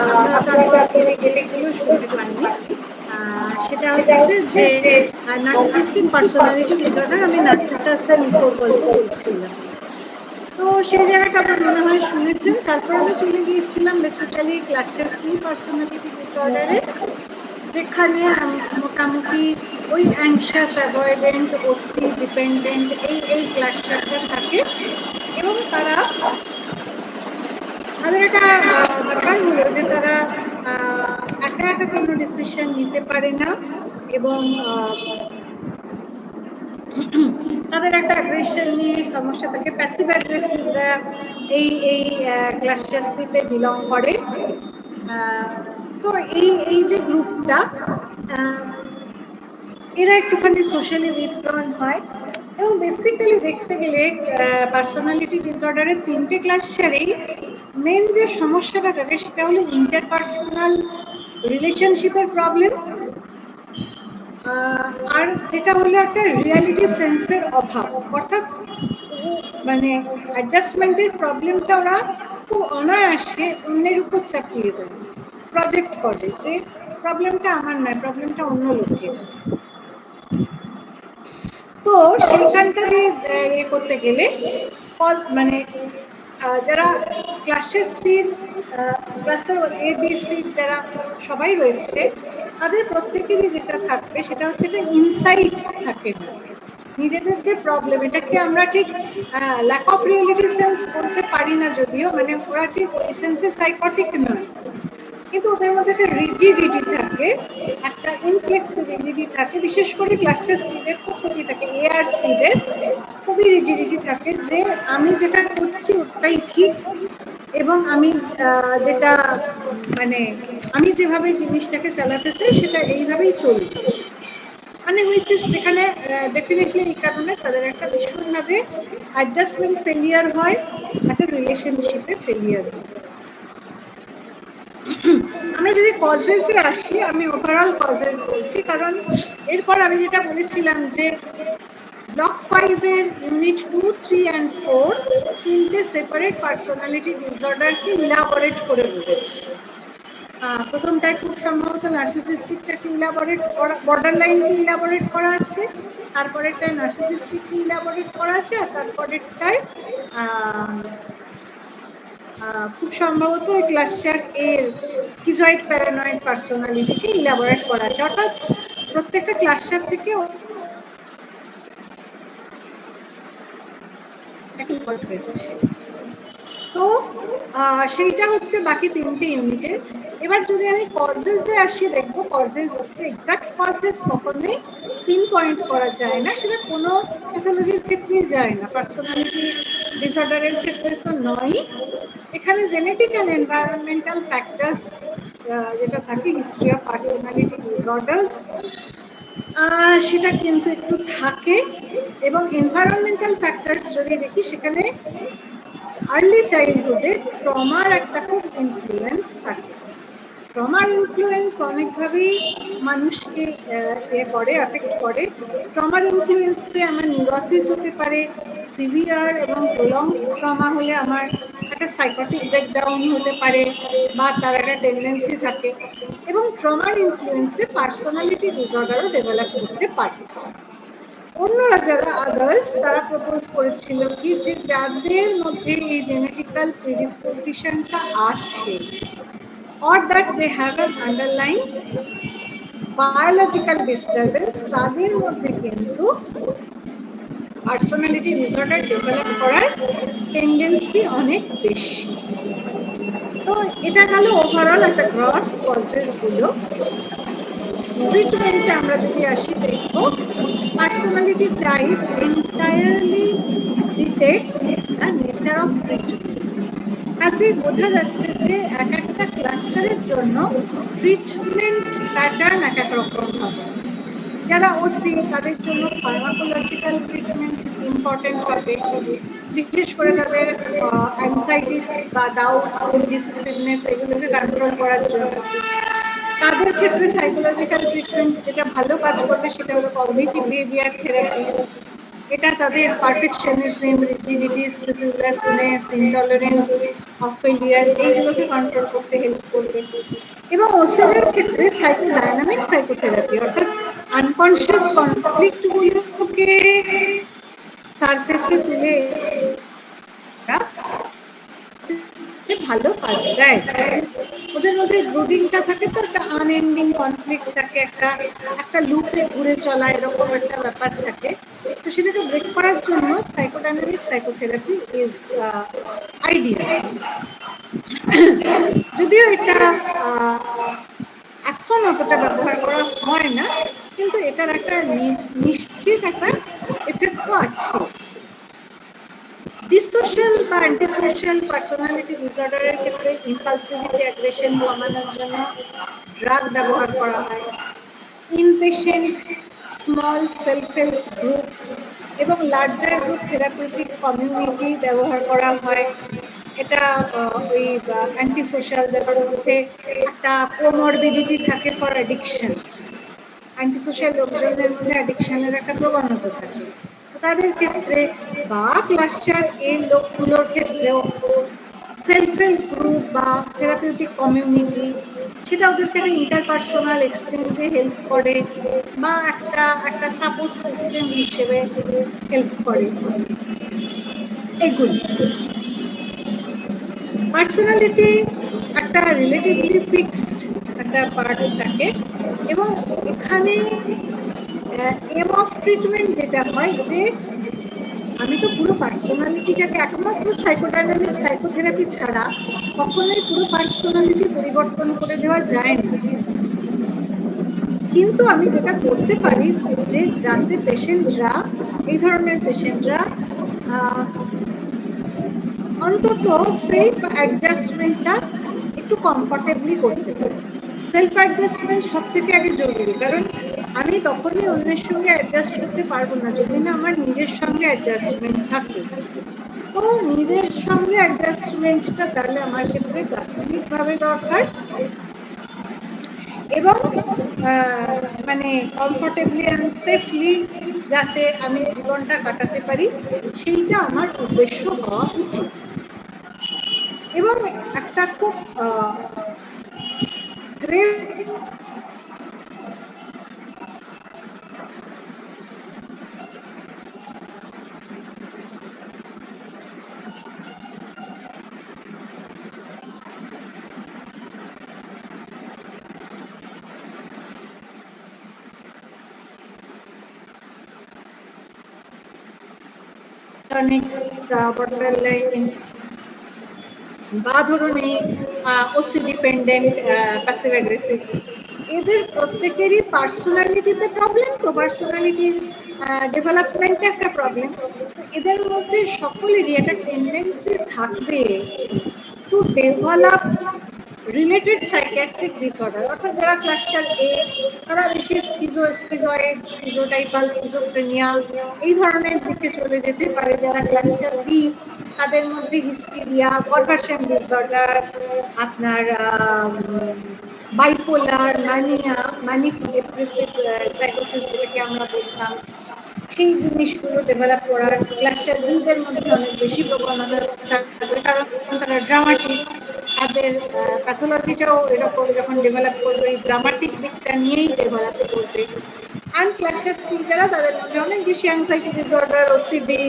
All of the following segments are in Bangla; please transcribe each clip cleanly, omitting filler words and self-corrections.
আপনারা তারপরে কেটে গিয়েছিল, শুনতে পাননি। সেটা হচ্ছে যে নার্সিসিস্টিক পার্সোনালিটি ডিসঅর্ডার, আমি নার্সিসাসের নিখোঁজ গল্প বলছিলাম। তো সেই জায়গাটা আমার মনে হয় শুনেছেন। তারপর আমি চলে গিয়েছিলাম বেসিক্যালি ক্লাসের সি পার্সোনালিটি ডিসঅর্ডারে, যেখানে মোটামুটি ওই অ্যাংশাস, অ্যাভয়েডেন্ট, ওসি, ডিপেন্ডেন্ট এই ক্লাসটা থাকে। এবং তাদের একটা ব্যাপার হলো যে তারা একা একা কোনো ডিসিশন নিতে পারে না, এবং তাদের একটা অ্যাগ্রেশন নিয়ে সমস্যা থাকে। প্যাসিভ অ্যাগ্রেসিভরা এই ক্লাসটা সিতে বিলং করে। তো এই যে গ্রুপটা, এরা একটুখানি সোশ্যালি উইথড্রন হয়। এবং বেসিক্যালি দেখতে গেলে পার্সোনালিটি ডিসঅর্ডারের 3টে ক্লাসেরই মেন যে সমস্যাটা থাকে সেটা হলো ইন্টারপার্সোনাল রিলেশনশিপের প্রবলেম, আর যেটা হলো একটা রিয়ালিটি সেন্সের অভাব। অর্থাৎ মানে অ্যাডজাস্টমেন্টের প্রবলেমটা ওরা খুব অনায়াসে অন্যের উপর চাপিয়ে দেয়, প্রজেক্ট করে যে প্রবলেমটা আমার নয়, প্রবলেমটা অন্য লোকের। তো সেইখানটা দিয়ে ইয়ে করতে গেলে মানে যারা ক্লাসের সির ক্লাসের ABC যারা সবাই রয়েছে, তাদের প্রত্যেকেরই যেটা থাকবে সেটা হচ্ছে একটা ইনসাইট থাকে না নিজেদের যে প্রবলেম। এটাকে আমরা ঠিক ল্যাক অফ রিয়েলিটি সেন্স করতে পারি না যদিও, মানে ওরা ঠিক ওই সেন্সে সাইকটিক নয়, কিন্তু ওদের মধ্যে একটা রিজিডিটি থাকে, একটা ইনফ্লেক্সিবিলিটি থাকে। বিশেষ করে ক্লাসের সিদের তো খুবই থাকে, এ আর সিদের খুবই রিজিডিটি থাকে যে আমি যেটা করছি ওটাই ঠিক, এবং আমি যেটা মানে আমি যেভাবে জিনিসটাকে চালাতে চাই সেটা এইভাবেই চলবে। মানে হয়েছে সেখানে ডেফিনেটলি এই কারণে তাদের একটা ভীষণভাবে অ্যাডজাস্টমেন্ট ফেলিয়ার হয়, একটা রিলেশনশিপে ফেলিয়ার হয়। আমরা যদি কজেসে আসি, আমি ওভারঅল কজেস বলছি, কারণ এরপর আমি যেটা বলেছিলাম যে ব্লক 5-এর ইউনিট 2, 3 and 4 তিনটে সেপারেট পার্সোনালিটি ডিসঅর্ডারকে ইলাবোরেট করে বলেছি। প্রথমটায় খুব সম্ভবত নার্সিসিস্টিকটাকে ইলাবোরেট করা, বর্ডার লাইনকে ইলাবোরেট করা আছে, তারপরেরটায় নার্সিসিস্টিককে ইলাবোরেট করা আছে, আর তারপরেরটায় খুব সম্ভবত ওই ক্লাস্টার এর স্কিজয়েড প্যারানয়েড পার্সোনালিটিকে ইলাবোরেট করা আছে। অর্থাৎ প্রত্যেকটা ক্লাস্টার থেকে তো সেইটা হচ্ছে বাকি তিনটে ইউনিটের। এবার যদি আমি কজেসে আসি, দেখবো কজেস এক্সাক্ট কজেস কখনোই পিনপয়েন্ট করা যায় না, সেটা কোনো প্যাথোলজির ক্ষেত্রেই যায় না, পার্সোনালিটি ডিসঅর্ডারের ক্ষেত্রে তো নয়। এখানে জেনেটিক অ্যান্ড এনভায়রনমেন্টাল ফ্যাক্টরস যেটা থাকে, হিস্ট্রি অফ পার্সোনালিটি ডিসঅর্ডার্স, সেটা কিন্তু একটু থাকে। এবং এনভায়রনমেন্টাল ফ্যাক্টরস যদি দেখি, সেখানে আর্লি চাইল্ডহুডে ট্রমার একটা খুব ইনফ্লুয়েন্স থাকে। ট্রমার ইনফ্লুয়েন্স অনেকভাবেই মানুষকে করে, অ্যাফেক্ট করে। ট্রমার ইনফ্লুয়েন্সে আমার নিউরোসিস হতে পারে, সিভিয়ার এবং প্রলং ট্রমা হলে আমার একটা সাইকোটিক ব্রেকডাউন হতে পারে, বা তার একটা টেন্ডেন্সি থাকে। এবং ট্রমার ইনফ্লুয়েন্সে পার্সোনালিটি ডিসঅর্ডারও ডেভেলপ করতে পারে। অন্যরা যারা আদার্স, তারা প্রপোজ করেছিল কি যে যাদের মধ্যে এই জেনেটিক্যাল প্রিডিসপোজিশনটা আছে, or that they have an underlying biological disturbance, তাদের মধ্যে কিন্তু পার্সোনালিটি ডিসঅর্ডার ডেভেলপ করার টেন্ডেন্সি অনেক বেশি। তো এটা গেল ওভারঅল একটা গ্রস কজেস গুলো। ট্রিটমেন্টে আমরা যদি আসি, দেখবো personality type entirely detects the nature of treatment. কাজে বোঝা যাচ্ছে যে এক একটা ক্লাস্টারের জন্য ট্রিটমেন্ট প্যাটার্ন এক এক রকম হবে। যারা ওসি, তাদের জন্য ফার্মাকোলজিক্যাল ট্রিটমেন্ট ইম্পর্টেন্ট হবে, বিশেষ করে তাদের অ্যাংজাইটি বা ডাউটস, ইনডিসিসিভনেস এগুলোকে কন্ট্রোল করার জন্য। তাদের ক্ষেত্রে সাইকোলজিক্যাল ট্রিটমেন্ট যেটা ভালো কাজ করবে সেটা হলো কগনিটিভ বিহেভিয়ার থেরাপি। এটা তাদের perfectionism, rigidity, scrupulousness, intolerance of failure এইগুলোকে কন্ট্রোল করতে হেল্প করবে। এবং ওসিডির ক্ষেত্রে সাইকোডাইনামিক সাইকোথেরাপি অর্থাৎ আনকনশিয়াস কনফ্লিক্টগুলোকে সারফেসে তুলে ভালো কাজ দেয়। ওদের মধ্যে ব্রুডিংটা থাকে তো একটা আনএন্ডিং কনফ্লিক্ট থাকে, একটা একটা লুপে ঘুরে চলা এরকম একটা ব্যাপার থাকে। তো সেটাকে ব্রেক করার জন্য সাইকোডাইনামিক সাইকোথেরাপি ইজ আইডিয়াল। যদিও এটা এখন অতটা ব্যবহার করা হয় না, কিন্তু এটার একটা নিশ্চিত একটা এফেক্টও আছে। ডিসোশিয়াল বা অ্যান্টিসোশিয়াল পার্সোনালিটি ডিসঅর্ডারের ক্ষেত্রে ইম্পালসিভিটি, অ্যাগ্রেশন কমানোর জন্য ড্রাগ ব্যবহার করা হয়। Inpatient small self help groups এবং লার্জার গ্রুপ থেরাপিউটিক কমিউনিটি ব্যবহার করা হয়। এটা ওই অ্যান্টিসোশাল যাদের মধ্যে একটা কোমরবিডিটি থাকে ফর অ্যাডিকশন, অ্যান্টিসোশাল লোকজনদের মধ্যে অ্যাডিকশনের একটা প্রবণতা থাকে, তাদের ক্ষেত্রে বা ক্লাস্টার এই লোকগুলোর ক্ষেত্রেও সেলফ হেল্প গ্রুপ বা থেরাপিউটিক কমিউনিটি সেটা ওদেরকে একটা ইন্টারপার্সোনাল এক্সচেঞ্জে হেল্প করে বা একটা একটা সাপোর্ট সিস্টেম হিসেবে হেল্প করে। এগুলি পার্সোনালিটি একটা রিলেটিভলি ফিক্সড একটা পার্ট থাকে, এবং এখানে এম অফ ট্রিটমেন্ট যেটা হয় যে আমি তো পুরো পার্সোনালিটিটাকে একমাত্র সাইকোডাইনামিক সাইকোথেরাপি ছাড়া কখনোই পুরো পার্সোনালিটি পরিবর্তন করে দেওয়া যায় না, কিন্তু আমি যেটা করতে পারি যে যাতে পেশেন্টরা এই ধরনের পেশেন্টরা অন্তত সেলফ অ্যাডজাস্টমেন্টটা একটু কমফর্টেবলি করতে পারে। সেলফ অ্যাডজাস্টমেন্ট সব থেকে আগে জরুরি, কারণ আমি তখনই অন্যের সঙ্গে অ্যাডজাস্ট করতে পারবো না যদি না আমার নিজের সঙ্গে অ্যাডজাস্টমেন্ট থাকে। তো নিজের সঙ্গে অ্যাডজাস্টমেন্টটা তাহলে আমার ক্ষেত্রে প্রাথমিকভাবে দরকার, এবং মানে কমফর্টেবলি অ্যান্ড সেফলি যাতে আমি জীবনটা কাটাতে পারি সেইটা আমার উদ্দেশ্য হওয়া উচিত। এবং একটা খুব গ্রেভ বর্ডারলাইন বা ধরুন এই ওসি ডিপেন্ডেন্ট প্যাসিভ অ্যাগ্রেসিভ, এদের প্রত্যেকেরই পার্সোনালিটিতে প্রবলেম, তো পার্সোনালিটির ডেভেলপমেন্টে একটা প্রবলেম। এদের মধ্যে সকলেরই একটা টেন্ডেন্সি থাকবে to develop related psychiatric disorder, অর্থাৎ যারা ক্লাস্টার এ তারা বেশি স্কিজয়েড, স্কিজোটাইপাল, স্কিজোফ্রেনিয়া এই ধরনের দিকে চলে যেতে পারে। যারা ক্লাস্টার বি তাদের মধ্যে হিস্টেরিয়া, কনভার্সন ডিসঅর্ডার, আপনার বাইপোলার, ম্যানিয়া, ম্যানিক ডিপ্রেসিভ সাইকোসিস যেটাকে আমরা বলতাম, সেই জিনিসগুলো ডেভেলপ করার ক্লাস্টার বিদের মধ্যে অনেক বেশি প্রবণতা থাকবে, কারণ তারা ড্রামাটিক, তাদের প্যাথোলজিটাও এরকম যখন ডেভেলপ করবে এই ড্রামাটিক দিকটা নিয়েই ডেভেলপ করবে। আর ক্লাস্টার সি যারা তাদের মধ্যে অনেক বেশি অ্যাংজাইটি ডিসঅর্ডার, ওসিডি,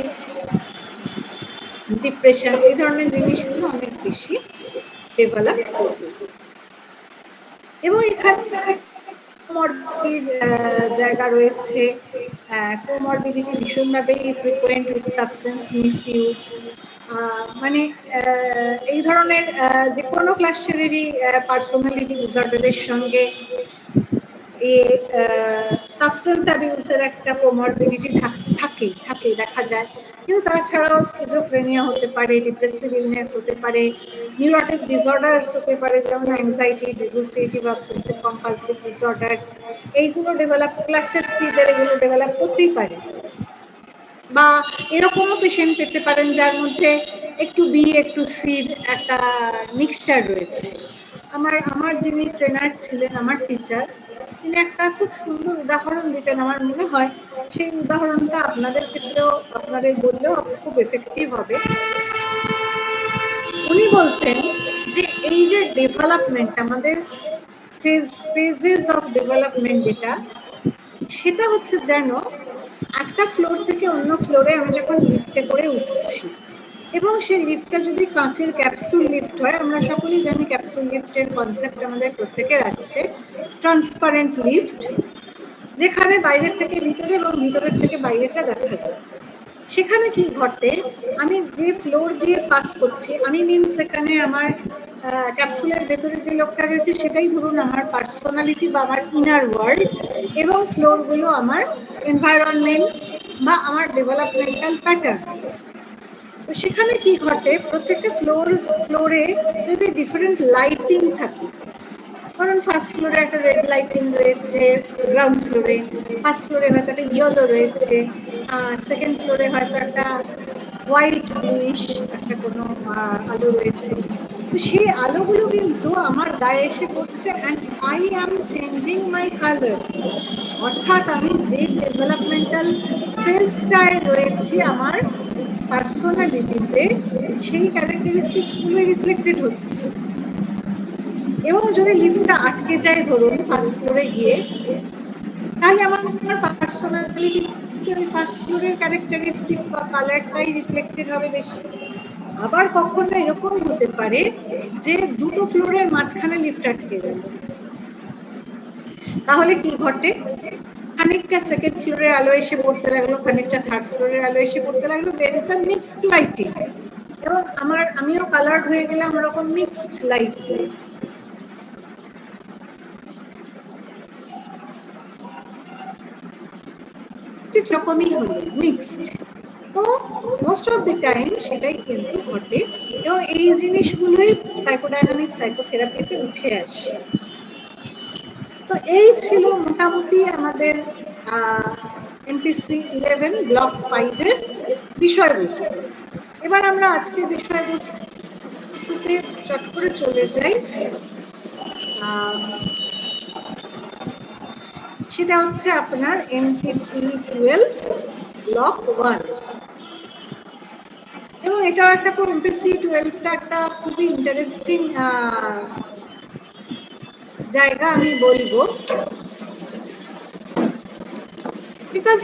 ডিপ্রেশন এই ধরনের জিনিসগুলো অনেক বেশি ডেভেলপ করবে। এবং এখানে জায়গা রয়েছে, কোমরবিডিটি ভীষণভাবেই ফ্রিকোয়েন্ট উইথ সাবস্টেন্স মিসইউজ, মানে এই ধরনের যে কোনো ক্লাস্টারেরই পার্সোনালিটি ডিসঅর্ডারের সঙ্গে সাবস্টেন্স অ্যাবিউজের একটা কোমরবিডিটি থাকে দেখা যায়। কিন্তু তাছাড়াও স্কিজোফ্রেনিয়া হতে পারে, ডিপ্রেসিভ ইলনেস হতে পারে, নিউরোটিক ডিসঅর্ডার্স হতে পারে, যেমন anxiety, dissociative obsessive compulsive disorders, এইগুলো ডেভেলপ ক্লাস্টার সিদের এগুলো ডেভেলপ করতেই পারে। বা এরকমও পেশেন্ট পেতে পারেন যার মধ্যে একটু বি একটু সির একটা মিক্সচার রয়েছে। আমার যিনি ট্রেনার ছিলেন, আমার টিচার, তিনি একটা খুব সুন্দর উদাহরণ দিতেন, আমার মনে হয় সেই উদাহরণটা আপনাদের ক্ষেত্রেও আপনাদের বললেও খুব এফেক্টিভ হবে। উনি বলতেন যে এই যে ডেভেলপমেন্ট, আমাদের ফেজেস অফ ডেভেলপমেন্ট যেটা, সেটা হচ্ছে যেন একটা ফ্লোর থেকে অন্য ফ্লোরে আমি যখন লিফটে করে উঠছি, এবং সেই লিফটটা যদি কাঁচের ক্যাপসুল লিফট হয়, আমরা সকলেই জানি ক্যাপসুল লিফটের কনসেপ্ট আমাদের প্রত্যেকের আছে, ট্রান্সপারেন্ট লিফট, যেখানে বাইরের থেকে ভিতরে এবং ভিতরের থেকে বাইরেটা দেখা যায়। সেখানে কি ঘটে, আমি যে ফ্লোর দিয়ে পাস করছি, আমি মিনস সেখানে আমার ক্যাপসুলের ভেতরে যে লোকটা রয়েছে সেটাই ধরুন আমার পার্সোনালিটি বা আমার ইনার ওয়ার্ল্ড, এবং ফ্লোরগুলো আমার এনভায়রনমেন্ট বা আমার ডেভেলপমেন্টাল প্যাটার্ন। তো সেখানে কি ঘটে, প্রত্যেকটা ফ্লোরে যদি ডিফারেন্ট লাইটিং থাকে, কারণ ফার্স্ট ফ্লোরে একটা রেড লাইটিং রয়েছে, গ্রাউন্ড ফ্লোরে ফার্স্ট ফ্লোরে হয়তো একটা ইয়েলো রয়েছে, সেকেন্ড ফ্লোরে হয়তো একটা হোয়াইট ব্লুইশ একটা কোনো আলো রয়েছে। তো সেই আলোগুলো কিন্তু আমার গায়ে এসে পড়ছে, and I am changing my colour. অর্থাৎ আমি যে ডেভেলপমেন্টাল ফেজটায় রয়েছি আমার পার্সোনালিটিতে, সেই ক্যারেক্টারিস্টিক্সগুলো রিফ্লেক্টেড হচ্ছে। এবং যদি লিফটটা আটকে যায় ধরুন ফার্স্ট ফ্লোরে গিয়ে, তাহলে আমার পার্সোনালিটি ওই ফার্স্ট ফ্লোরের ক্যারেক্টারিস্টিক্স বা কালারটাই রিফ্লেক্টেড হবে বেশি। আবার কখনো এরকম হতে পারে যে দুটো ফ্লোরের মাঝখানে লিফট আটকে গেল, তাহলে কি ঘটে, খানিকটা সেকেন্ড ফ্লোরের আলো এসে পড়তে লাগলো, খানিকটা থার্ড ফ্লোরের আলো এসে পড়তে লাগলো, there is a mixed lighting, এবং আমিও কালার্ড হয়ে গেলাম ওরকম মিক্সড লাইট দিয়ে। রকমই হলো মিক্সড। তো মোস্ট অফ দি টাইম সেটাই কিন্তু ঘটে, এবং এই জিনিসগুলোই সাইকোডাইনামিক সাইকোথেরাপিতে উঠে আসে। তো এই ছিল মোটামুটি আমাদের এমপিসি 11 ব্লক 5 এর বিষয়বস্তু। এবার আমরা আজকের বিষয়বস্তুতে চট করে চলে যাই। সেটা হচ্ছে আপনার এমপিসি 12 ব্লক 1, এবং এটাও একটা এমপিসি 12টা একটা খুবই ইন্টারেস্টিং জায়গা আমি বলবো, বিকজ